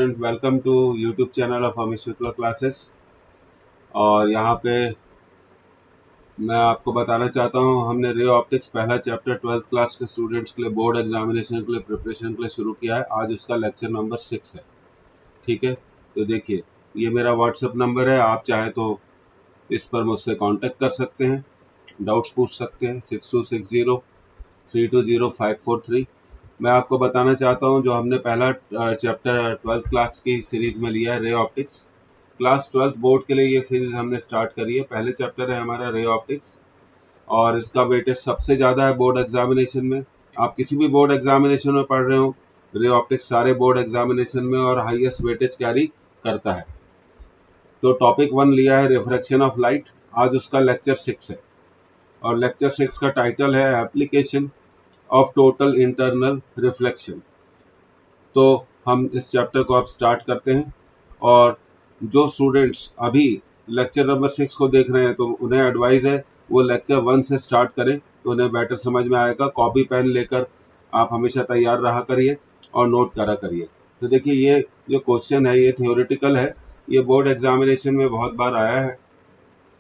Welcome to YouTube channel of Amit Shukla classes. और यहाँ पे मैं आपको बताना चाहता हूँ, हमने रे ऑप्टिक्स पहला चैप्टर 12th क्लास के स्टूडेंट्स के लिए बोर्ड एग्जामिनेशन के लिए प्रिपरेशन के लिए शुरू किया है। आज उसका लेक्चर नंबर 6 है। ठीक है, तो देखिए ये मेरा व्हाट्सएप नंबर है, आप चाहें तो इस पर मुझसे कांटेक्ट कर सकते हैं, डाउट्स पूछ सकते हैं। 6260320543। मैं आपको बताना चाहता हूँ जो हमने पहला चैप्टर 12th क्लास की सीरीज में लिया है ray optics, class 12th board के लिए ये सीरीज हमने स्टार्ट करी है। पहले चैप्टर है हमारा रे ऑप्टिक्स और इसका वेटेज सबसे ज़्यादा है बोर्ड एग्जामिनेशन में। आप किसी भी बोर्ड एग्जामिनेशन में पढ़ रहे हो, रे ऑप्टिक्स सारे बोर्ड एग्जामिनेशन में और हाईएस्ट वेटेज कैरी करता है। तो टॉपिक 1 लिया है रिफ्रैक्शन ऑफ लाइट, आज उसका लेक्चर 6 है और लेक्चर 6 का टाइटल है application of total internal reflection. तो हम इस चैप्टर को अब स्टार्ट करते हैं। और जो स्टूडेंट्स अभी लेक्चर नंबर 6 को देख रहे हैं तो उन्हें एडवाइस है वो लेक्चर 1 से स्टार्ट करें, तो उन्हें बेटर समझ में आएगा। कॉपी पेन लेकर आप हमेशा तैयार रहा करिए और नोट करा करिए। तो देखिए ये जो क्वेश्चन है ये थियोरेटिकल है, ये बोर्ड एग्जामिनेशन में बहुत बार आया है।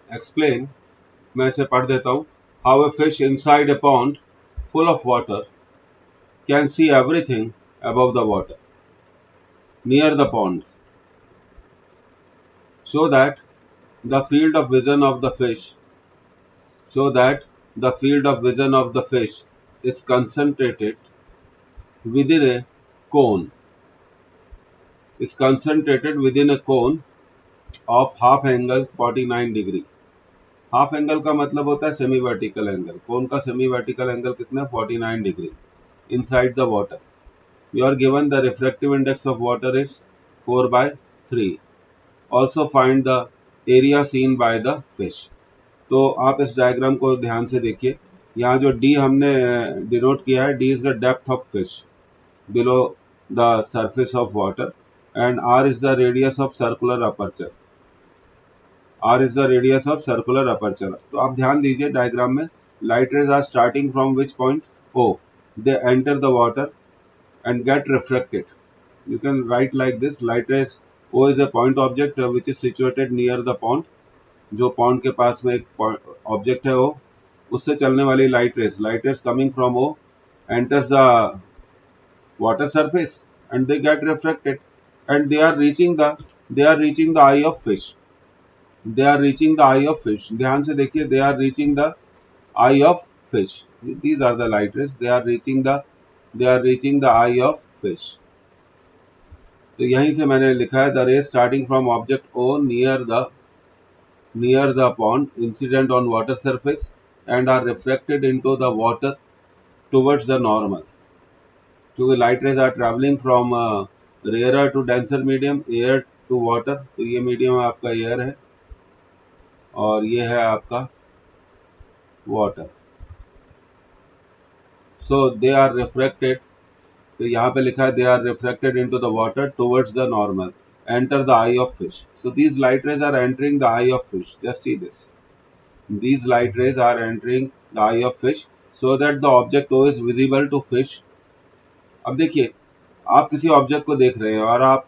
एक्सप्लेन, मैं इसे पढ़ देता हूँ। How a fish inside a pond full of water can see everything above the water near the pond, so that the field of vision of the fish is concentrated within a cone of half angle 49 degree। Half angle का मतलब होता है semi vertical angle, कोन का semi vertical angle कितना है 49 degree inside the water. You are given the refractive index of water is 4/3। Also find the area seen by the fish. तो आप इस डायग्राम को ध्यान से देखिए, यहाँ जो डी हमने डिनोट किया है, D is the depth of fish below the surface of water and R is the radius of circular aperture. तो आप ध्यान दीजिए डायग्राम में, light rays are starting from which point O, they enter the water and get refracted. You can write like this: light rays, O is a point object which is situated near the pond। जो pond के पास में एक object है O, उससे चलने वाली light rays coming from O enters the water surface and they get refracted and they are reaching the eye of fish। ध्यान से देखिए, they are reaching the eye of fish। These are the light rays, they are reaching the eye of fish। तो यहीं से मैंने लिखा है the ray starting from object O near the pond incident on water surface and are reflected into the water towards the normal. क्योंकि light rays are travelling from rarer to denser medium, air to water. तो ये medium आपका air है और ये है आपका water. So they are reflected, तो यहाँ पे लिखा है they are reflected into the water towards the normal, enter the eye of fish। So these light rays are entering the eye of fish। Just see this, these light rays are entering the eye of fish so that the object O is visible to fish। अब देखिए, आप किसी object को देख रहे हैं और आप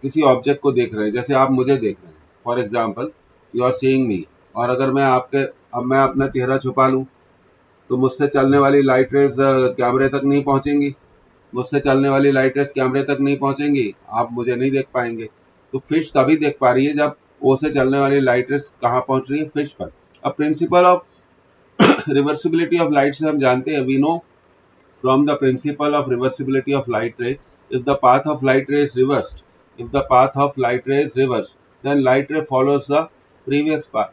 किसी ऑब्जेक्ट को देख रहे हैं, जैसे आप मुझे देख रहे हैं, for example you are seeing me. और अगर मैं मैं अपना चेहरा छुपा लूं तो मुझसे चलने वाली लाइट रेज कैमरे तक नहीं पहुंचेंगी, आप मुझे नहीं देख पाएंगे। तो फिश तभी देख पा रही है जब ओ से चलने वाली लाइट रेज कहाँ पहुंच रही है, फिश पर। अब principle of reversibility of light से हम जानते हैं, we know from the principle of reversibility of light ray, if the path of light ray is reversed, then light ray follows the previous path.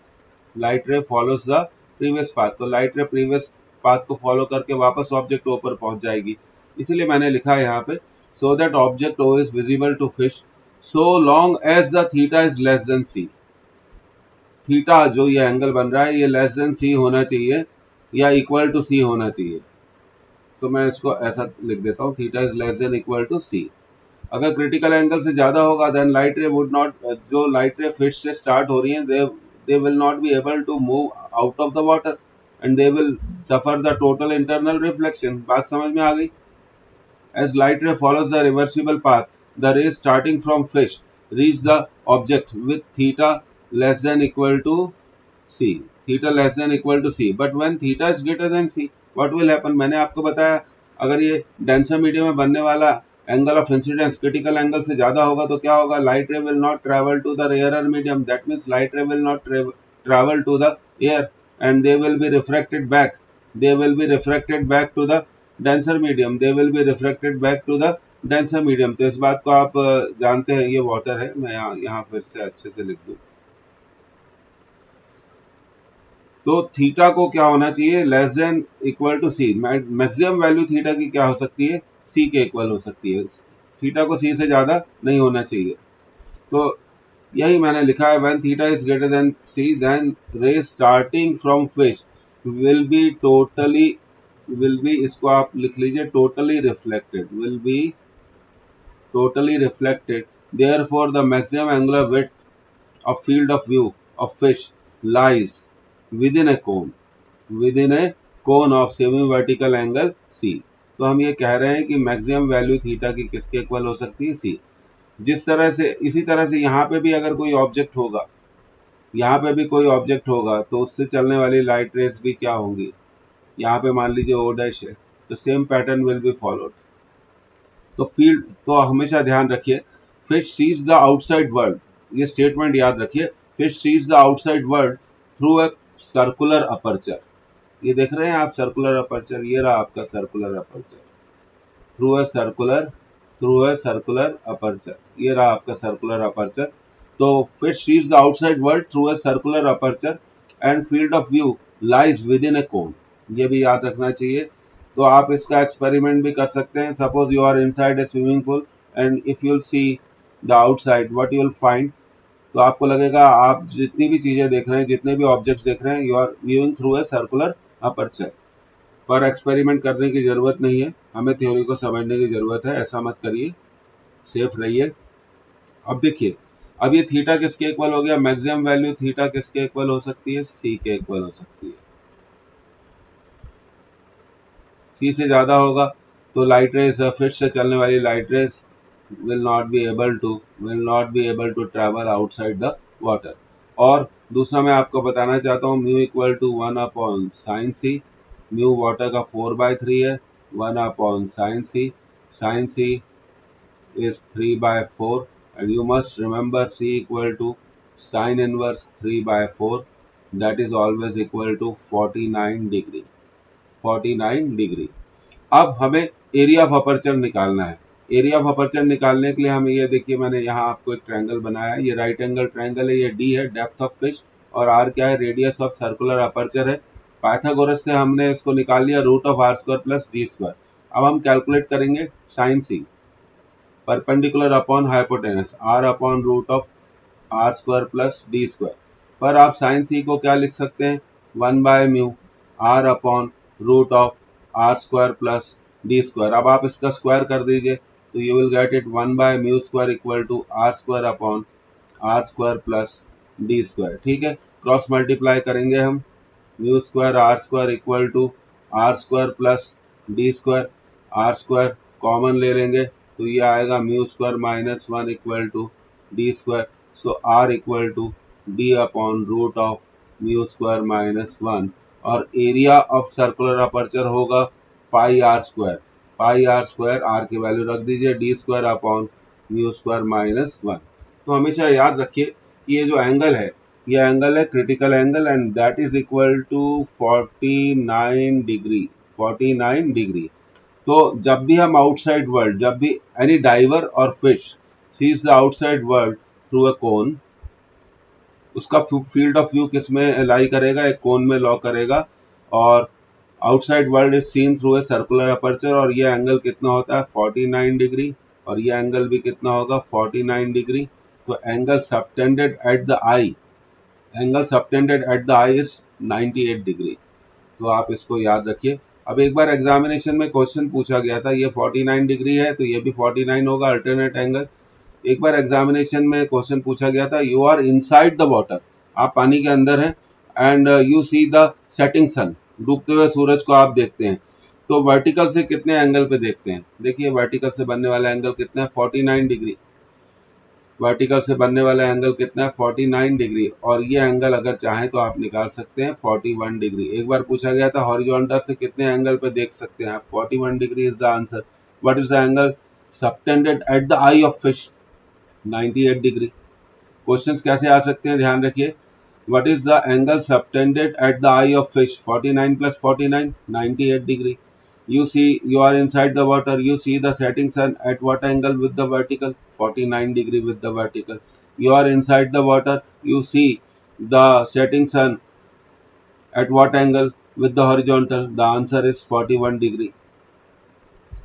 तो light ray previous path को follow करके वापस object O पर पहुंच जाएगी। इसलिए मैंने लिखा है यहाँ पे, so that object O is visible to fish so long as the theta is less than c। Theta जो ये एंगल बन रहा है ये लेस देन c होना चाहिए या इक्वल टू c होना चाहिए। तो मैं इसको ऐसा लिख देता हूँ, theta is less than equal to c। अगर क्रिटिकल एंगल से ज्यादा होगा then light ray would not, जो लाइट रे फिश से स्टार्ट हो रही है, they will not be able to move out of the water and they will suffer the total internal reflection। बात समझ में आ गई? As light ray follows the reversible path, the rays starting from fish reach the object with theta less than equal to c, theta less than equal to c, but when theta is greater than c, what will happen? मैंने आपको बताया अगर ये denser medium में बनने वाला angle of incidence critical angle से ज्यादा होगा तो क्या होगा? Light ray will not travel to the rarer medium, that means light ray will not travel to the air and they will be refracted back, they will be refracted back to the denser medium, they will be refracted back to the denser medium। तो इस बात को आप जानते हैं, ये water है, मैं यहाँ फिर से अच्छे से लिख दूं। तो थीटा को क्या होना चाहिए? Less than equal to C. Maximum value theta की क्या हो सकती है? सी के इक्वल हो सकती है, थीटा को सी से ज्यादा नहीं होना चाहिए। तो यही मैंने लिखा है, when theta is greater than C then ray starting from fish will be इसको आप लिख लीजिए totally reflected, will be totally reflected, therefore the maximum angular width of field of view of fish lies within a cone of semi vertical angle C. तो हम ये कह रहे हैं कि मैक्सिमम वैल्यू थीटा की किसके इक्वल हो सकती है? सी। जिस तरह से, इसी तरह से यहाँ पे भी अगर कोई ऑब्जेक्ट होगा, यहाँ पे भी कोई ऑब्जेक्ट होगा तो उससे चलने वाली लाइट रेस भी क्या होंगी? यहाँ पे मान लीजिए ओ डैश है, तो same pattern will be followed. तो फील्ड, तो हमेशा ध्यान रखिए, fish sees the outside world, ये स्टेटमेंट याद रखिए, fish sees the outside world through a circular aperture. ये देख रहे हैं आप सर्कुलर अपर्चर, ये रहा आपका circular aperture, through a circular aperture, ये रहा आपका सर्कुलर अपर्चर। तो fish sees the outside world through a circular aperture and field of view lies within a cone, ये भी याद रखना चाहिए। तो आप इसका एक्सपेरिमेंट भी कर सकते हैं। Suppose you are inside a swimming pool and if you will see the outside, what you will find, तो आपको लगेगा आप जितनी भी चीजें देख रहे हैं, जितने भी ऑब्जेक्ट्स देख रहे हैं, you are viewing through a circular aperture. पर एक्सपेरिमेंट करने की जरूरत नहीं है, हमें थ्योरी को समझने की जरूरत है, ऐसा मत करिए, सेफ रहिए। अब देखिए, अब ये थीटा किसके इक्वल हो गया? मैक्सिमम वैल्यू थीटा किसके इक्वल हो सकती है? सी के इक्वल हो सकती है। सी से ज्यादा होगा तो लाइट रेस, फिश से चलने वाली light rays will not be able to travel outside the water। और दूसरा मैं आपको बताना चाहता हूँ, mu equal to 1 upon sine C, mu water का 4/3 है, 1 upon sine C is 3/4 and you must remember C equal to sin inverse 3/4, that is always equal to 49 degree, 49 degree. अब हमें एरिया ऑफ अपर्चर निकालना है। Area of aperture निकालने के लिए हमें, ये देखिए मैंने यहाँ आपको एक ट्रायंगल बनाया है, ये राइट एंगल ट्रायंगल है, ये डी है डेप्थ ऑफ फिश, और आर क्या है? रेडियस ऑफ सर्कुलर अपर्चर है। पाइथागोरस से हमने इसको निकाल लिया, root of R square plus D square. अब हम कैलकुलेट करेंगे sine C perpendicular upon hypotenuse, R upon root of R square plus D square. पर आप साइन सी को क्या लिख सकते हैं? 1/म्यू R upon root of R square plus D square. अब आप इसका स्क्वायर कर दीजिए तो यू विल गेट इट 1/म्यू square equal to R square upon R square plus D square. ठीक है, क्रॉस मल्टीप्लाई करेंगे हम, mu square R square equal to R square plus D square, R square common ले लेंगे तो ये आएगा mu square minus 1 equal to D square. So R equal to D upon root of mu square minus 1, और area of circular aperture होगा पाई are square, are की value रख दीजिए, D square upon mu square minus 1। तो हमेशा याद रखिए कि ये जो एंगल है, ये एंगल है critical angle and that is equal to 49 degree, 49 degree. तो जब भी हम आउटसाइड वर्ल्ड, जब भी एनी डाइवर और fish sees the outside world through a cone, उसका फील्ड ऑफ व्यू किस में लाई करेगा? एक कोन में लॉ करेगा, और outside world is seen through a circular aperture, और ये एंगल कितना होता है? 49 डिग्री, और ये एंगल भी कितना होगा? 49 डिग्री। तो angle subtended at the I, angle subtended at the I is 98 degree. तो आप इसको याद रखिए। अब एक बार एग्जामिनेशन में क्वेश्चन पूछा गया था, ये 49 डिग्री है तो ये भी 49 होगा, अल्टरनेट एंगल। एक बार एग्जामिनेशन में क्वेश्चन पूछा गया था, you are inside the water, आप पानी के अंदर हैं, and you see the setting sun, डूबते हुए सूरज को आप देखते हैं, तो वर्टिकल से कितने एंगल पे देखते हैं? देखिए वर्टिकल से बनने वाला एंगल कितना है? 49 डिग्री। वर्टिकल से बनने वाला एंगल कितना है? 49 डिग्री। और ये एंगल अगर चाहें तो आप निकाल सकते हैं 41 डिग्री। एक बार पूछा गया था हॉरिजॉन्टल से कितने एंगल पे देख सकते हैं आप? 41 degree is the answer. What is the angle subtended at the I of fish? 98 degree. Questions कैसे आ सकते हैं ध्यान रखिए। What is the angle subtended at the eye of fish? 49 plus 49, 98 degree. You see, you are inside the water. You see the setting sun at what angle with the vertical? 49 degree with the vertical. You are inside the water. You see the setting sun at what angle with the horizontal? The answer is 41 degree.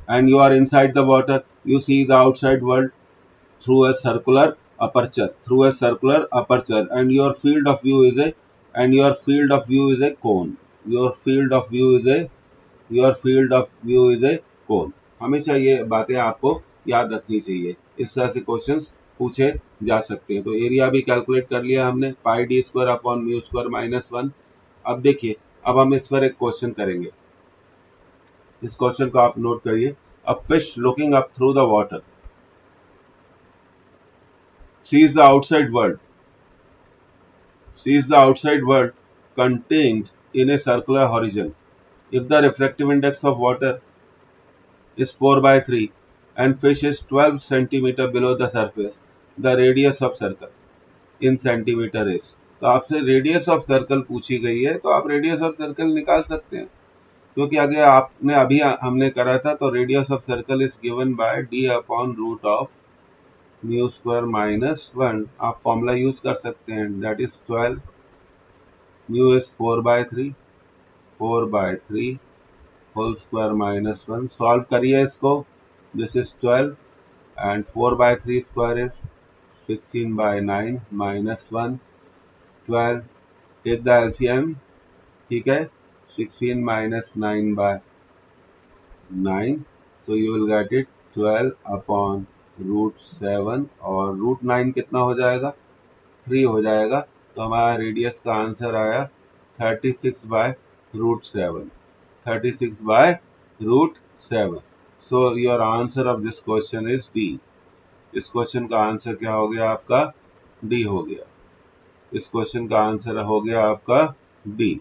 And you are inside the water. You see the outside world through a circular aperture, and your field of view is a cone. Your field of view is a cone. हमेशा ये बातें आपको याद रखनी चाहिए। इस तरह से क्वेश्चंस पूछे जा सकते हैं। तो एरिया भी कैलकुलेट कर लिया हमने, pi D square upon mu square minus 1। अब देखिए, अब हम इस पर एक क्वेश्चन करेंगे। इस क्वेश्चन को आप नोट करिए। A fish looking up through the water sees the outside world contained in a circular horizon. If the refractive index of water is 4/3 and fish is 12 centimeter below the surface, the radius of circle in centimeter is. तो आपसे radius of circle पूछी गई है, तो आप radius of circle निकाल सकते हैं, क्योंकि अगर आपने अभी हमने करा था तो radius of circle is given by D upon root of mu square minus 1। आप फॉर्मूला यूज कर सकते हैं, that is 12, mu is 4/3 whole square minus 1। Solve करिए इसको, this is 12 and 4/3 square is 16/9 minus 1। 12 take the LCM, ठीक है, 16 minus 9/9, so you will get it 12 upon √7, और √9 कितना हो जाएगा? 3 हो जाएगा। तो हमारा रेडियस का आंसर आया 36/√7। 36/√7। So your answer of this question is D. इस क्वेश्चन का आंसर क्या हो गया आपका? डी हो गया। इस क्वेश्चन का आंसर हो गया आपका डी।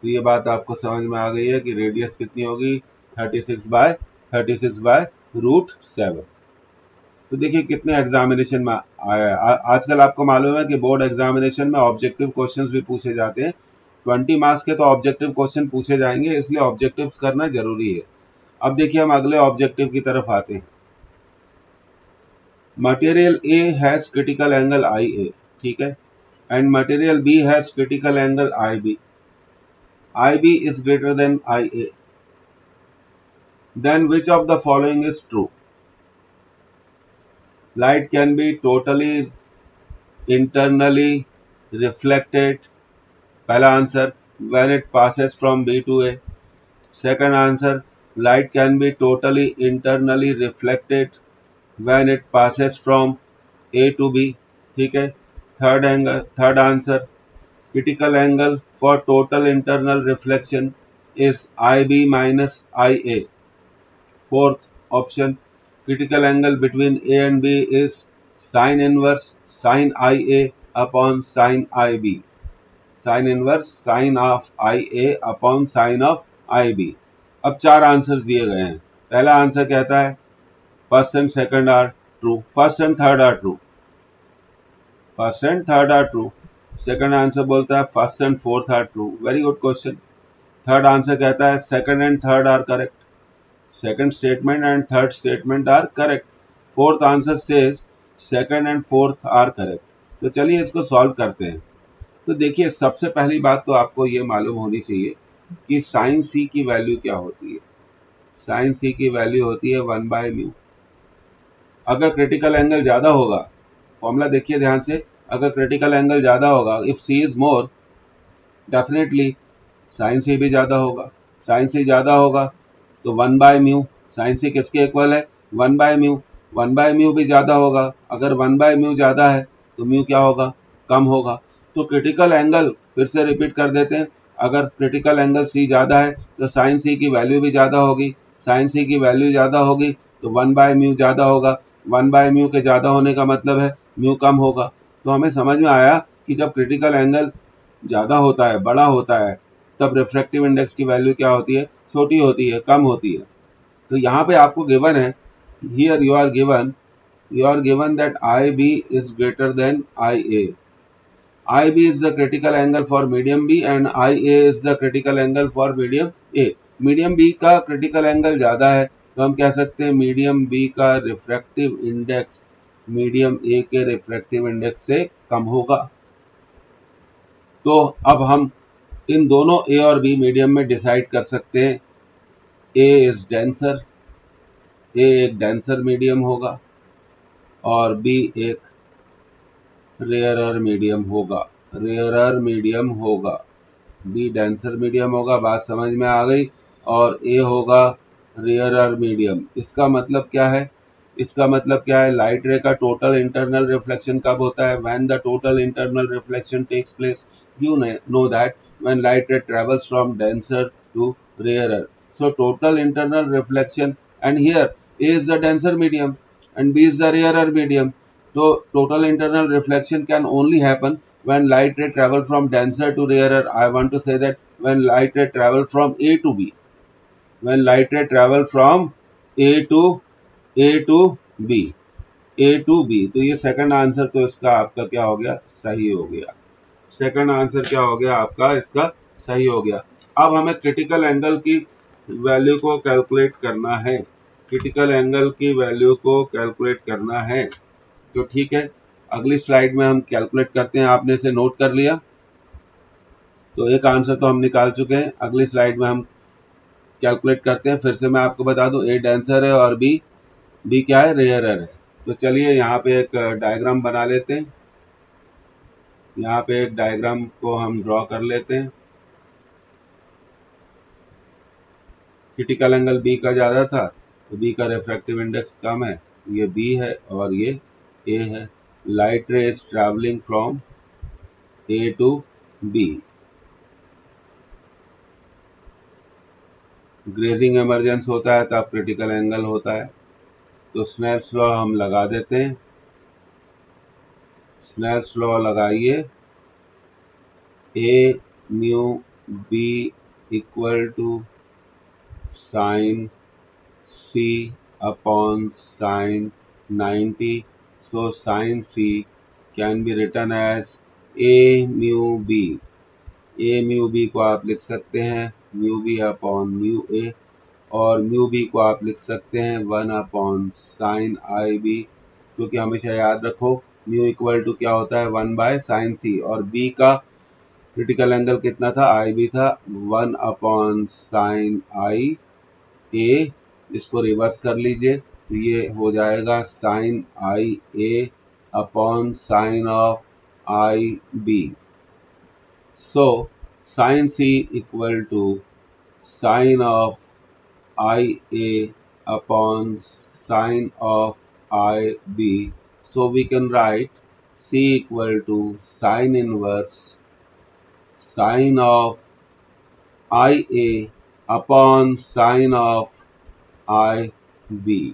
तो ये बात आपको समझ में आ गई है कि रेडियस कितनी होगी? 36/√7। तो देखिए कितने एग्जामिनेशन में आया है। आजकल आपको मालूम है कि बोर्ड एग्जामिनेशन में ऑब्जेक्टिव क्वेश्चंस भी पूछे जाते हैं। 20 मार्क्स के तो ऑब्जेक्टिव क्वेश्चन पूछे जाएंगे, इसलिए ऑब्जेक्टिव्स करना जरूरी है। अब देखिए हम अगले ऑब्जेक्टिव की तरफ आते हैं। Material A has critical angle I A, ठीक है, and material B has critical angle I B. I B is greater than I A, then which of the following is true? Light can be totally internally reflected. पहला answer, when it passes from B to A. Second answer, light can be totally internally reflected when it passes from A to B. ठीक है। Third answer, critical angle for total internal reflection is IB minus IA. Fourth option, critical angle between A and B is sin inverse sin IA upon sin IB. Sin inverse sin of IA upon sin of IB. अब 4 answers दिए गए हैं। पहला answer कहता है first and second are true, first and third are true, first and third are true. Second answer बोलता है first and fourth are true. Very good question. Third answer कहता है second and third are correct, second statement and third statement are correct. Fourth answer says second and fourth are correct. तो चलिए इसको solve करते हैं। तो देखिए सबसे पहली बात तो आपको ये मालूम होनी चाहिए कि साइन सी की वैल्यू क्या होती है। साइन सी की वैल्यू होती है 1/μ। अगर क्रिटिकल एंगल ज्यादा होगा, फॉर्मूला देखिए ध्यान से, अगर क्रिटिकल एंगल ज्यादा होगा, if C is more, definitely sine C भी ज्यादा होगा। साइन सी ज्यादा होगा तो 1/μ, साइन सी किसके इक्वल है? 1/μ। 1/μ भी ज्यादा होगा, अगर 1/μ ज्यादा है तो म्यू क्या होगा? कम होगा। तो क्रिटिकल एंगल फिर से रिपीट कर देते हैं, अगर क्रिटिकल एंगल सी ज़्यादा है तो साइन सी की वैल्यू भी ज़्यादा होगी, साइन सी की वैल्यू ज़्यादा होगी तो 1/μ ज़्यादा होगा, 1/μ के ज़्यादा होने का मतलब है म्यू कम होगा। तो हमें समझ में आया कि जब क्रिटिकल एंगल ज़्यादा होता है, बड़ा होता है, तब रिफ्रैक्टिव इंडेक्स की वैल्यू क्या होती है, छोटी होती है, कम होती है। तो यहाँ पे आपको गिवन है, here you are given that IB is greater than IA. IB is the critical angle for medium B and IA is the critical angle for medium A. Medium B का क्रिटिकल एंगल ज़्यादा है तो हम कह सकते हैं medium B का refractive index medium A के रिफ्रैक्टिव इंडेक्स से कम होगा। तो अब हम इन दोनों A और B मीडियम में डिसाइड कर सकते हैं। A इज डेंसर, A एक डेंसर मीडियम होगा और B एक रेयरर मीडियम होगा, रेयरर मीडियम होगा। B डेंसर मीडियम होगा, बात समझ में आ गई, और A होगा रेयरर मीडियम। इसका मतलब क्या है, इसका मतलब क्या है, लाइट रे का टोटल इंटरनल रिफ्लेक्शन कब होता है, when the total internal reflection takes place, you know that when light ray travels from denser to rarer. So total internal reflection, and here A is the denser medium and B is the rarer medium. So total internal reflection can only happen when light ray travel from denser to rarer. I want to say that when light ray travel from A to B, when light ray travel from A to B, A to B, तो ये second answer तो इसका आपका क्या हो गया, सही हो गया। सेकंड आंसर क्या हो गया आपका, इसका सही हो गया। अब हमें क्रिटिकल एंगल की वैल्यू को कैलकुलेट करना है, क्रिटिकल एंगल की वैल्यू को कैलकुलेट करना है। तो ठीक है, अगली स्लाइड में हम कैलकुलेट करते हैं। आपने इसे नोट कर लिया, तो एक आंसर तो हम निकाल चुके हैं। अगली स्लाइड में हम कैलकुलेट करते हैं। फिर से मैं आपको बता दूं, A डेंसर है और B क्या है, रेयरर है। तो चलिए यहाँ पे एक डायग्राम बना लेते हैं। यहाँ पे एक डायग्राम को हम ड्रॉ कर लेते हैं। क्रिटिकल एंगल B का ज़्यादा था तो B का रिफ्रैक्टिव इंडेक्स कम है, ये B है और ये A है। Light ray is travelling from A to B। Grazing emergence होता है तब क्रिटिकल एंगल होता है। तो स्नेल्स लॉ हम लगा देते हैं। स्नेल्स लॉ लगाइए, A mu B equal to sine C upon sin 90. So sin C can be written as A mu B. A mu B को आप लिख सकते हैं mu B upon mu A, और mu B को आप लिख सकते हैं 1 upon sin IB, क्योंकि हमेशा याद रखो mu इक्वल टू क्या होता है, 1 by sin C, और B का क्रिटिकल एंगल कितना था, IB था 1 upon sin I A। इसको रिवर्स कर लीजिए तो ये हो जाएगा sine I A upon sine of I B. So sine C equal to sine of I A upon sine of I B. So we can write C equal to sine inverse sine of I A upon sine of I B.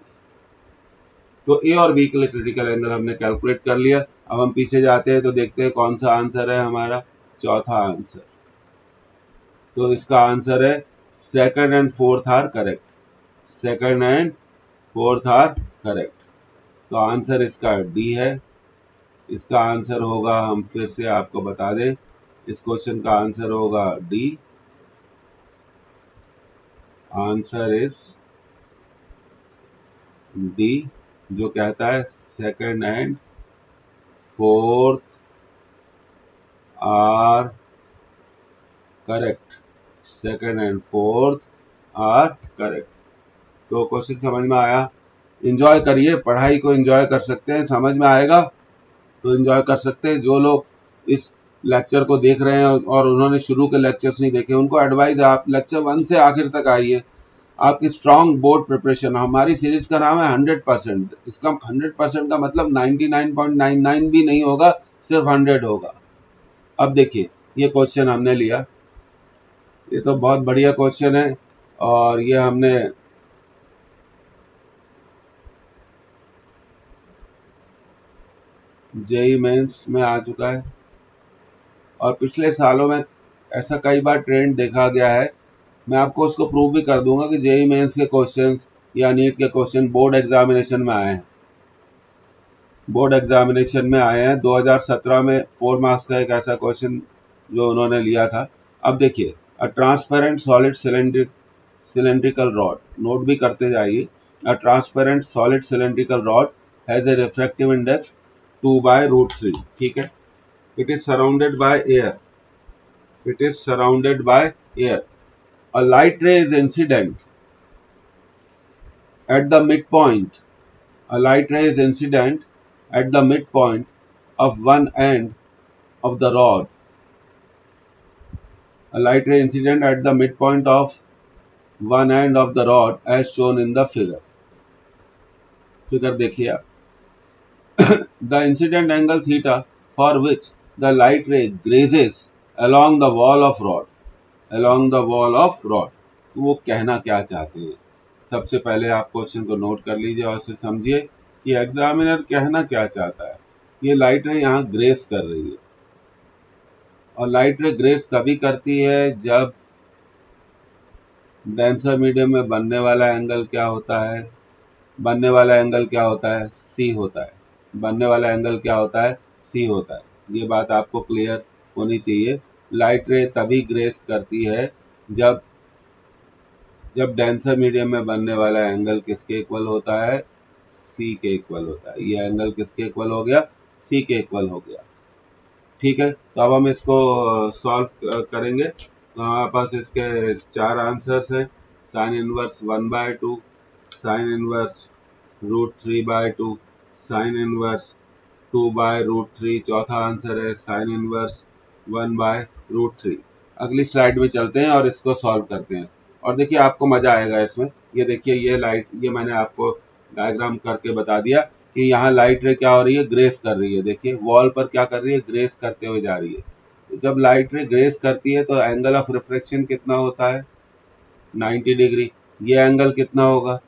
तो A और B के लिए critical angle हमने calculate कर लिया। अब हम पीछे जाते हैं तो देखते हैं कौन सा आंसर है हमारा, चौथा आंसर। तो इसका आंसर है second and fourth are correct, second and fourth are correct. तो आंसर इसका डी है। इसका आंसर होगा, हम फिर से आपको बता दें, इस क्वेश्चन का आंसर होगा डी। आंसर इज डी, जो कहता है second and fourth are correct, second and fourth are correct. तो क्वेश्चन समझ में आया, एंजॉय करिए, पढ़ाई को एंजॉय कर सकते हैं, समझ में आएगा तो एंजॉय कर सकते हैं। जो लोग इस लेक्चर को देख रहे हैं और उन्होंने शुरू के लेक्चर्स नहीं देखे, उनको एडवाइस, आप लेक्चर 1 से आखिर तक आइए। आपकी स्ट्रॉन्ग बोर्ड प्रिपरेशन, हमारी सीरीज का नाम है 100%। इसका 100% का मतलब 99.99 भी नहीं होगा, सिर्फ 100 होगा। अब देखिए, ये क्वेश्चन हमने लिया, ये तो बहुत बढ़िया क्वेश्चन है और ये हमने जेई मेंस में आ चुका है और पिछले सालों में ऐसा कई बार ट्रेंड देखा गया है। मैं आपको उसको प्रूव भी कर दूंगा कि जेई मेंस के क्वेश्चंस या नीट के क्वेश्चन बोर्ड एग्जामिनेशन में आए हैं। बोर्ड एग्जामिनेशन में आए हैं 2017 में 4 मार्क्स का एक ऐसा क्वेश्चन जो उन्होंने लिया था। अब देखिए, a transparent solid cylindrical rod, note भी करते जाइए। A transparent solid cylindrical rod has a refractive index 2/√3, ठीक है। It is surrounded by air, it is surrounded by air. A light ray is incident at the midpoint. A light ray is incident at the midpoint of one end of the rod. A light ray incident at the midpoint of one end of the rod as shown in the figure. Figure देखिए आप. The incident angle theta for which the light ray grazes along the wall of rod. Along the wall of rod. तो वो कहना क्या चाहते हैं? सबसे पहले आप क्वेश्चन को नोट कर लीजिए और उसे समझिए कि एग्जामिनर कहना क्या चाहता है। ये लाइट रे यहाँ ग्रेस कर रही है और लाइट रे ग्रेस तभी करती है जब डेंसर मीडियम में बनने वाला एंगल क्या होता है? बनने वाला एंगल क्या होता है? सी होता है। बनने वाला एंगल क्या होता है? सी होता है। ये बात आपको क्लियर होनी चाहिए। लाइट रे तभी ग्रेस करती है जब डेंसर मीडियम में बनने वाला एंगल किसके इक्वल होता है? सी के इक्वल होता है। ये एंगल किसके इक्वल हो गया? सी के इक्वल हो गया, ठीक है। तो अब हम इसको सॉल्व करेंगे। तो हमारे पास इसके 4 आंसर्स हैं। Sine inverse 1/2, sine inverse √3/2, sine inverse 2/√3, चौथा आंसर है साइन इनवर्स 1/√3। अगली स्लाइड में चलते हैं और इसको सॉल्व करते हैं और देखिए आपको मजा आएगा इसमें। ये देखिए, ये लाइट, ये मैंने आपको डायग्राम करके बता दिया कि यहाँ लाइट रे क्या हो रही है? ग्रेस कर रही है। देखिए वॉल पर क्या कर रही है? ग्रेस करते हुए जा रही है। तो जब लाइट रे ग्रेस करती है तो एंगल ऑफ रिफ्लेक्शन कितना होता है? 90 डिग्री। ये एंगल कितना होगा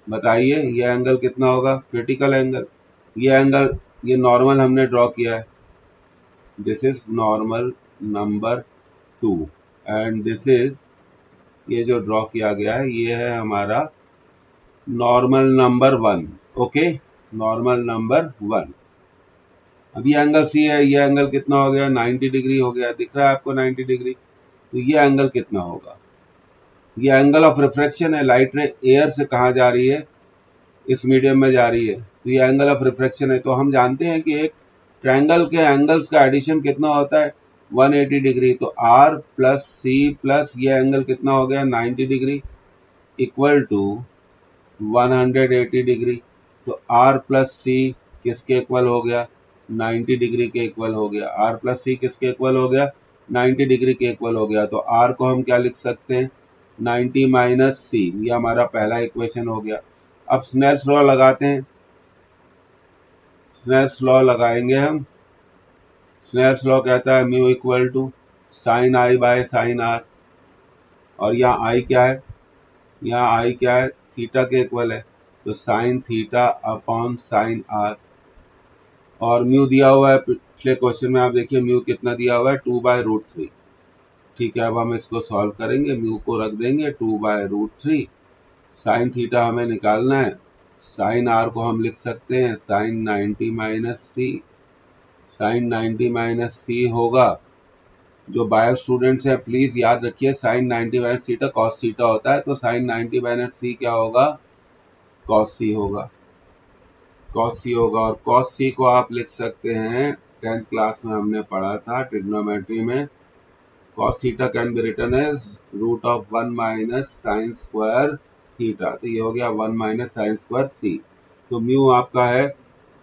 बताइए? ये एंगल कितना होगा? Critical angle. ये एंगल, ये नॉर्मल हमने ड्रॉ किया है। This is normal number 2 and this is, ये जो ड्रॉ किया गया है ये है हमारा normal number 1, okay, normal number 1। अब ये एंगल सी है, ये एंगल कितना हो गया? 90 डिग्री हो गया। दिख रहा है आपको 90 डिग्री? तो ये एंगल कितना होगा? ये एंगल ऑफ रिफ्रैक्शन है। लाइट रे एयर से कहाँ जा रही है? इस मीडियम में जा रही है, तो ये एंगल ऑफ रिफ्रैक्शन है। तो हम जानते हैं कि एक ट्रायंगल के एंगल्स का एडिशन कितना होता है? 180 डिग्री। तो R प्लस C प्लस ये एंगल कितना हो गया? 90 डिग्री इक्वल टू 180 डिग्री। तो R प्लस सी किसके इक्वल हो गया? 90 डिग्री के इक्वल हो गया। R प्लस सी किसके इक्वल हो गया? 90 डिग्री के इक्वल हो गया। तो R को हम क्या लिख सकते हैं? 90 माइनस सी। ये हमारा पहला इक्वेशन हो गया। अब स्नेल्स लॉ लगाते हैं। स्नेल्स लॉ लगाएंगे हम। स्नेल्स लॉ कहता है mu equal to sine I by sine R. और यहाँ आई क्या है? यहाँ आई क्या है? थीटा के इक्वल है। तो sine theta upon sine R. और म्यू दिया हुआ है पिछले क्वेश्चन में, आप देखिए म्यू कितना दिया हुआ है? 2/√3, ठीक है। अब हम इसको सॉल्व करेंगे। म्यू को रख देंगे 2/√3। साइन थीटा हमें निकालना है। साइन आर को हम लिख सकते हैं sine 90 minus C. Sine 90 minus C होगा। जो बायो स्टूडेंट्स हैं प्लीज याद रखिए, sine 90 minus theta cos theta होता है। तो साइन 90 माइनस सी क्या होगा? कॉस सी होगा। कॉस सी होगा और कॉस सी को आप लिख सकते हैं, 10th क्लास में हमने पढ़ा था ट्रिग्नोमेट्री में, cos theta can be written as √1 minus sine square theta. तो ये हो गया 1 माइनस साइन स्क्वायर सी। तो म्यू आपका है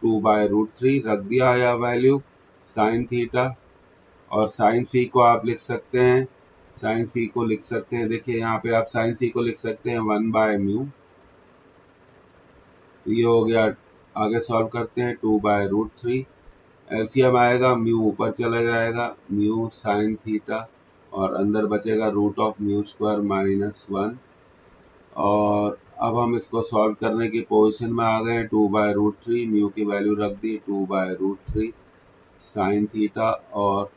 2/√3, रख दिया है वैल्यू साइन थीटा। और साइन सी को आप लिख सकते हैं, साइन सी को लिख सकते हैं, देखिए यहाँ पे आप साइन सी को लिख सकते हैं 1/म्यू। तो ये हो गया। आगे सॉल्व करते हैं 2/√3। एलसीएम आएगा, म्यू ऊपर चला जाएगा, म्यू साइन थीटा और अंदर बचेगा रूट ऑफ म्यू स्क्वायर -1। और अब हम इसको सॉल्व करने की पोजीशन में आ गए हैं। 2/√3 म्यू की वैल्यू रख दी 2/√3 साइन थीटा, और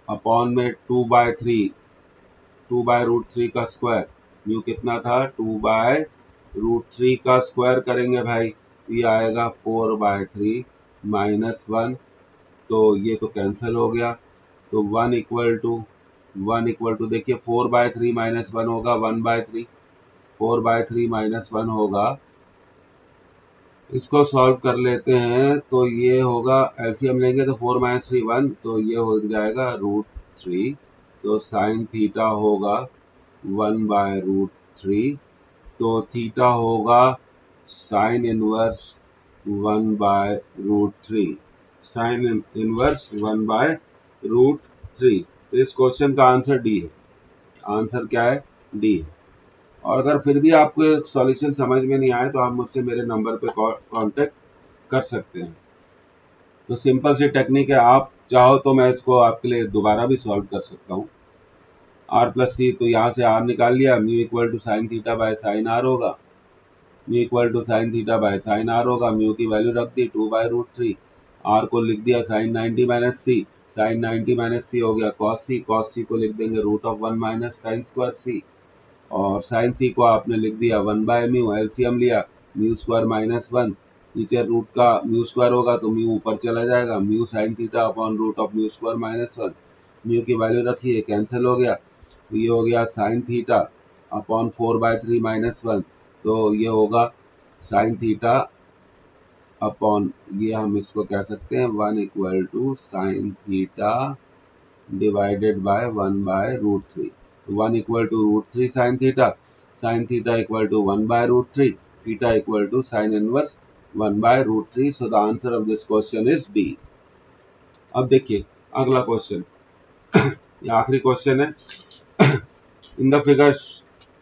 अपॉन में 2/√3 का स्क्वायर, म्यू कितना था 2/√3 का स्क्वायर करेंगे भाई, ये आएगा 4/3 -1, तो ये तो कैंसिल हो गया। तो 1 इक्वल टू देखिए 4/3 -1 होगा 1/3, 4/3 -1 होगा। इसको सॉल्व कर लेते हैं तो ये होगा, एलसीएम लेंगे तो 4 - 3 1, तो ये हो जाएगा √3। तो साइन थीटा होगा 1/√3, तो थीटा होगा साइन इनवर्स 1/√3, साइन इनवर्स 1/√3। तो इस क्वेश्चन का आंसर डी है। आंसर क्या है? डी है। और अगर फिर भी आपको सॉल्यूशन समझ में नहीं आए तो आप मुझसे मेरे नंबर पे कांटेक्ट कर सकते हैं। तो सिंपल सी टेक्निक है, आप चाहो तो मैं इसको आपके लिए दोबारा भी सॉल्व कर सकता हूँ। r+c, तो यहाँ से r निकाल लिया, mu equal to sine theta by sine R होगा, mu equal to sine theta by sine R होगा। म्यू की वैल्यू रख दी 2/√3, आर को लिख दिया साइन 90 - c, साइन 90 - c हो गया कॉस सी, कॉस सी को लिख देंगे root of 1 minus sine square C, और साइन सी को आपने लिख दिया 1/म्यू, एलसीएम लिया म्यू स्क्वायर -1, नीचे रूट का म्यू स्क्वायर होगा तो म्यू ऊपर चला जाएगा, mu sine theta upon root of mu square -1, mu की वैल्यू रखिए कैंसिल हो गया, ये हो गया साइन थीटा अपॉन 4/3 -1, तो ये होगा साइन थीटा अपॉन, ये हम इसको कह सकते हैं 1 equal to sine theta divided by 1/√3। 1 equal to √3 sine theta equal to 1/√3, theta equal to sine inverse 1/√3। So the answer of this question is D. अब देखिए अगला क्वेश्चन, ये आखिरी क्वेश्चन है। In the figure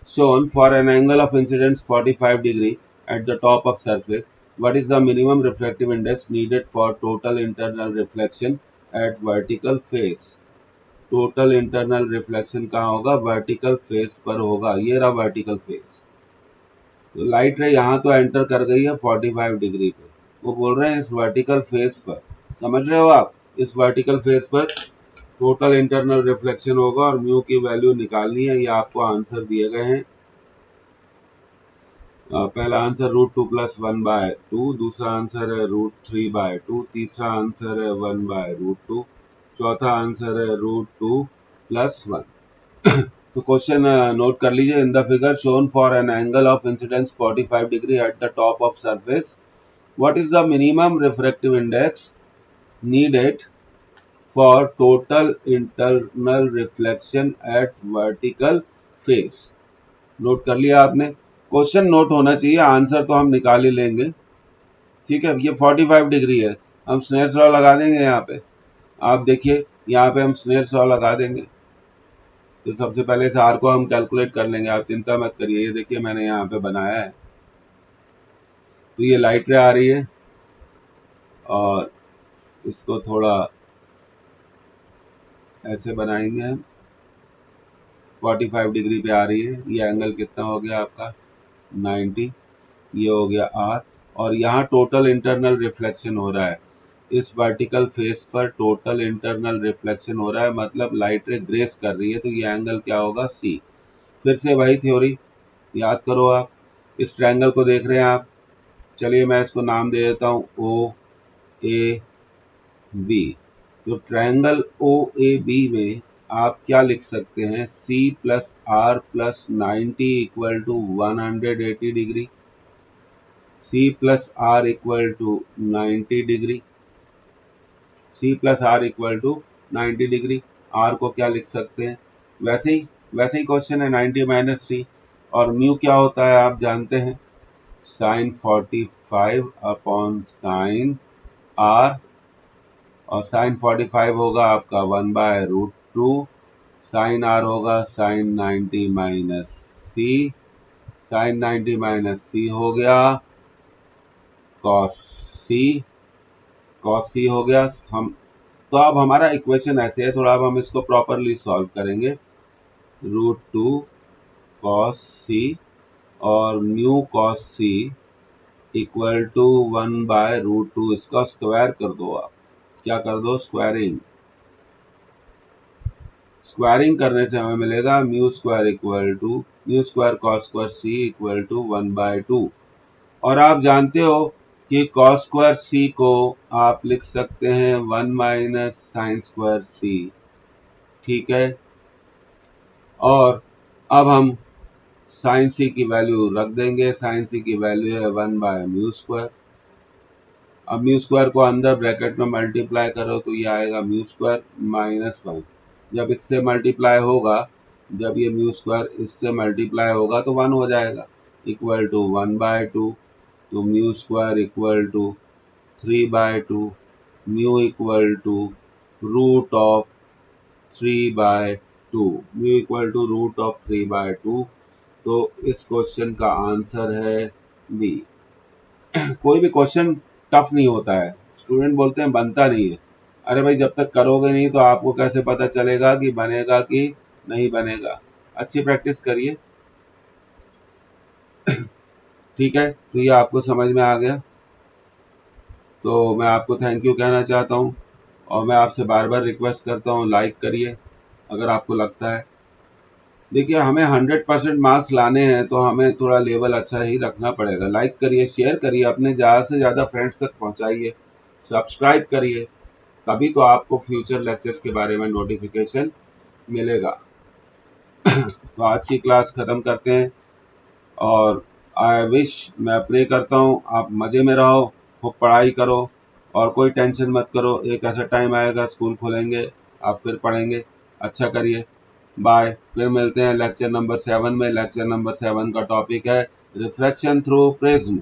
shown for an angle of incidence 45 degree at the top of surface, what is the minimum refractive index needed for total internal reflection at vertical face? Total internal reflection कहाँ होगा? Vertical face पर होगा। ये रहा vertical face. तो light रे यहाँ तो एंटर कर गई है 45 डिग्री पे, वो बोल रहे हैं इस वर्टिकल फेस पर, समझ रहे हो आप, इस वर्टिकल फेस पर टोटल इंटरनल रिफ्लेक्शन होगा और म्यू की वैल्यू निकालनी है। ये आपको आंसर दिए गए हैं। पहला आंसर √2 + 1/2, दूसरा आंसर है √3/2, तीसरा आंसर है 1/√2, चौथा आंसर है √2 + 1। तो क्वेश्चन नोट कर लीजिए। इन the figure shown for an angle of incidence 45 degree at the top of surface, what is the minimum refractive index needed for total internal reflection eight vertical face? Note कर लिया आपने? Question note होना चाहिए, answer तो हम निकाल ही लेंगे। ठीक है, ये 45 डिग्री है, हम स्नेयर्स लॉ लगा देंगे यहाँ पे। आप देखिए यहाँ पे हम स्नेयर्स लॉ लगा देंगे। तो सबसे पहले इस आर को हम कैलकुलेट कर लेंगे, आप चिंता मत करिए। ये देखिए मैंने यहाँ पे बनाया है। तो ये लाइट रे आ रही है और इसको थोड़ा ऐसे बनाएंगे हम। 45 डिग्री पे आ रही है, ये एंगल कितना हो गया आपका 90, ये हो गया आर, और यहाँ टोटल इंटरनल रिफ्लेक्शन हो रहा है। इस वर्टिकल फेस पर टोटल इंटरनल रिफ्लेक्शन हो रहा है, मतलब लाइट रे ग्रेस कर रही है, तो ये एंगल क्या होगा सी। फिर से वही थ्योरी याद करो आप। इस ट्रायंगल को देख रहे हैं आप, चलिए मैं इसको नाम दे देता हूँ ओ ए बी। तो ट्रायंगल ओ ए बी में आप क्या लिख सकते हैं? C + R + 90 equal to 180 degree, C + R equal to 90 degree, C + R equal to 90 degree. R को क्या लिख सकते हैं? वैसे ही क्वेश्चन है 90 - C, और म्यू क्या होता है आप जानते हैं, साइन 45 अपॉन साइन R, और साइन 45 होगा आपका 1/√2, साइन R होगा साइन 90 - C, साइन 90 - C हो गया कॉस C, कॉस C हो गया। हम तो अब हमारा इक्वेशन ऐसे है, थोड़ा अब हम इसको प्रॉपरली सॉल्व करेंगे। √2 cos c और mu cos c equal to 1/√2, इसका स्क्वायर कर दो। आप क्या कर दो, स्क्वायरिंग। स्क्वायरिंग करने से हमें मिलेगा mu square cos square C equal to 1/2। और आप जानते हो कि कॉस स्क्वायर सी को आप लिख सकते हैं 1 माइनस साइन स्क्वायर सी, ठीक है। और अब हम साइन सी की वैल्यू रख देंगे, साइन सी की वैल्यू है 1/म्यू स्क्वायर। अब म्यू स्क्वायर को अंदर ब्रैकेट में मल्टीप्लाई करो तो ये आएगा म्यू स्क्वायर -1। जब इससे मल्टीप्लाई होगा, जब ये म्यू स्क्वायर इससे मल्टीप्लाई होगा तो 1 हो जाएगा, इक्वल टू 1/2। तो mu square equal to 3/2, mu equal to √3/2, mu equal to √3/2। तो इस क्वेश्चन का आंसर है बी। कोई भी क्वेश्चन टफ नहीं होता है, स्टूडेंट बोलते हैं बनता नहीं है। अरे भाई, जब तक करोगे नहीं तो आपको कैसे पता चलेगा कि बनेगा कि नहीं बनेगा। अच्छी प्रैक्टिस करिए, ठीक है। तो ये आपको समझ में आ गया, तो मैं आपको थैंक यू कहना चाहता हूँ। और मैं आपसे बार बार रिक्वेस्ट करता हूँ, लाइक करिए अगर आपको लगता है। देखिए, हमें 100% मार्क्स लाने हैं तो हमें थोड़ा लेवल अच्छा ही रखना पड़ेगा। लाइक करिए, शेयर करिए, अपने ज़्यादा से ज़्यादा फ्रेंड्स तक पहुँचाइए, सब्सक्राइब करिए, तभी तो आपको फ्यूचर लेक्चर्स के बारे में नोटिफिकेशन मिलेगा। तो आज की क्लास ख़त्म करते हैं। और मैं प्रे करता हूँ आप मज़े में रहो, खूब पढ़ाई करो और कोई टेंशन मत करो। एक ऐसा टाइम आएगा, स्कूल खुलेंगे, आप फिर पढ़ेंगे। अच्छा करिए, बाय। फिर मिलते हैं लेक्चर नंबर 7 में। लेक्चर नंबर 7 का टॉपिक है रिफ्लेक्शन थ्रू प्रिज्म।